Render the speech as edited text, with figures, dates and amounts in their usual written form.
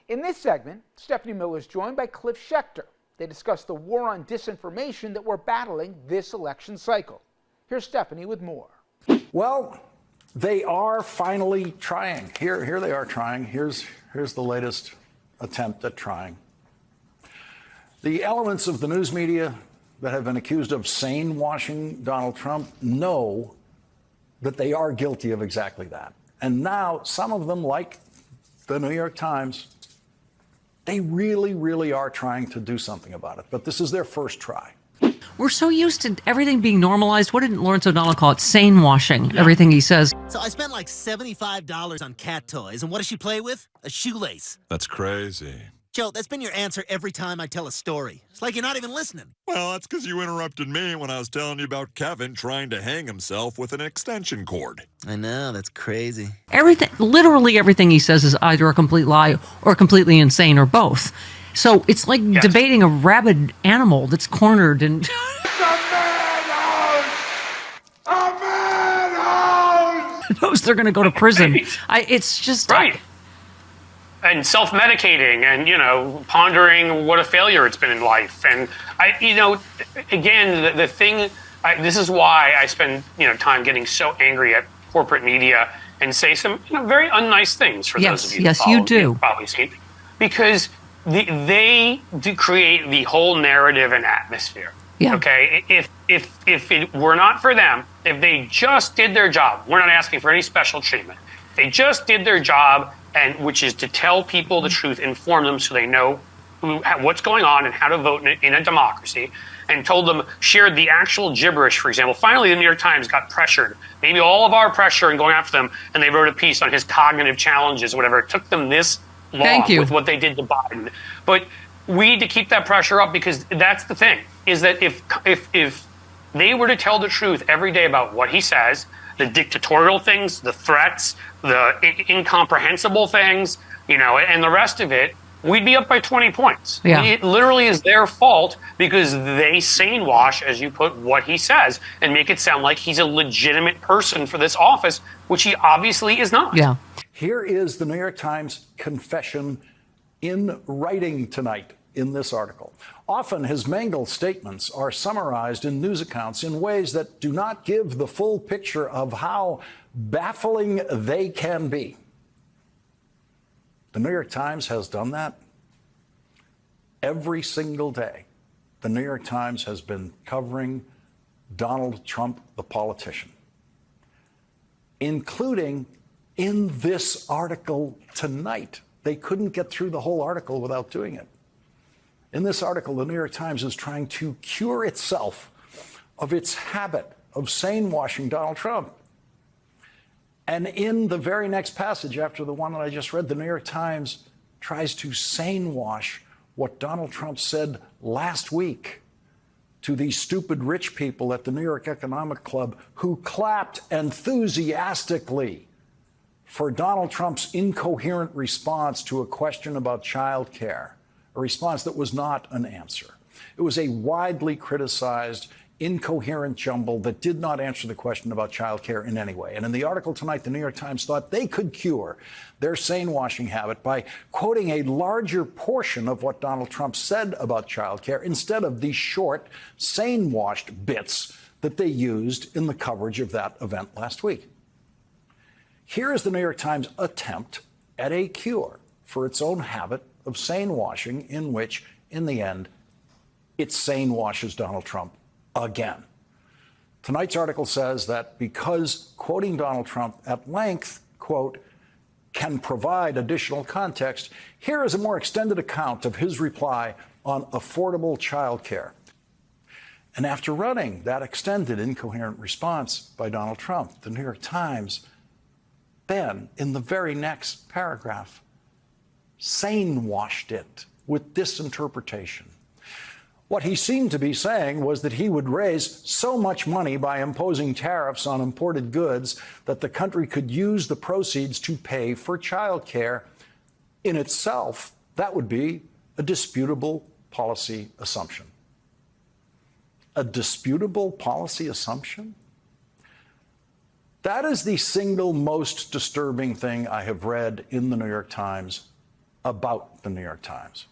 In this segment, Stephanie Miller is joined by Cliff Schechter. They discuss the war on disinformation that we're battling this election cycle. Here's Stephanie with more. Well, they are finally trying. Here they are trying. Here's the latest attempt at trying. The elements of the news media that have been accused of sane-washing Donald Trump know that they are guilty of exactly that. And now some of them, like the New York Times, they really are trying to do something about it. But this is their first try. We're so used to everything being normalized. What did Lawrence O'Donnell call it? Sane-washing, everything he says. So I spent like $75 on cat toys, and what does she play with? A shoelace. That's crazy. Joe, that's been your answer every time I tell a story. It's like you're not even listening. Well, that's because you interrupted me when I was telling you about Kevin trying to hang himself with an extension cord. I know, that's crazy. Everything, literally everything he says is either a complete lie or completely insane or both. So it's like debating a rabid animal that's cornered and... knows they're going to go to prison. It's just... Right. And self-medicating and, pondering what a failure it's been in life. And, again, the thing, this is why I spend, time getting so angry at corporate media and say some, very unnice things for those of you that follow. Yes, you do. You've probably seen. Because they do create the whole narrative and atmosphere. Yeah. Okay? If it were not for them, if they just did their job, we're not asking for any special treatment. They just did their job, and which is to tell people the truth, inform them so they know what's going on and how to vote in a democracy, and told them, shared the actual gibberish, for example. Finally, the New York Times got pressured, maybe all of our pressure in going after them, and they wrote a piece on his cognitive challenges, whatever. It took them this long with what they did to Biden. But we need to keep that pressure up, because that's the thing, is that if they were to tell the truth every day about what he says, the dictatorial things, the threats, the incomprehensible things, and the rest of it, we'd be up by 20 points. Yeah. It literally is their fault because they sane-wash, as you put, what he says and make it sound like he's a legitimate person for this office, which he obviously is not. Yeah. Here is the New York Times confession in writing tonight in this article. Often his mangled statements are summarized in news accounts in ways that do not give the full picture of how baffling they can be. The New York Times has done that every single day. The New York Times has been covering Donald Trump, the politician, including in this article tonight. They couldn't get through the whole article without doing it. In this article, the New York Times is trying to cure itself of its habit of sane-washing Donald Trump. And in the very next passage after the one that I just read, the New York Times tries to sane-wash what Donald Trump said last week to these stupid rich people at the New York Economic Club who clapped enthusiastically for Donald Trump's incoherent response to a question about child care. A response that was not an answer. It was a widely criticized, incoherent jumble that did not answer the question about child care in any way. And in the article tonight, the New York Times thought they could cure their sane-washing habit by quoting a larger portion of what Donald Trump said about child care instead of the short, sane-washed bits that they used in the coverage of that event last week. Here is the New York Times attempt at a cure for its own habit of sane-washing, in which, in the end, it sane-washes Donald Trump again. Tonight's article says that because quoting Donald Trump at length, quote, can provide additional context, here is a more extended account of his reply on affordable child care. And after running that extended, incoherent response by Donald Trump, the New York Times then, in the very next paragraph, sane-washed it with this interpretation. What he seemed to be saying was that he would raise so much money by imposing tariffs on imported goods that the country could use the proceeds to pay for child care. In itself, that would be a disputable policy assumption. A disputable policy assumption? That is the single most disturbing thing I have read in the New York Times about the New York Times.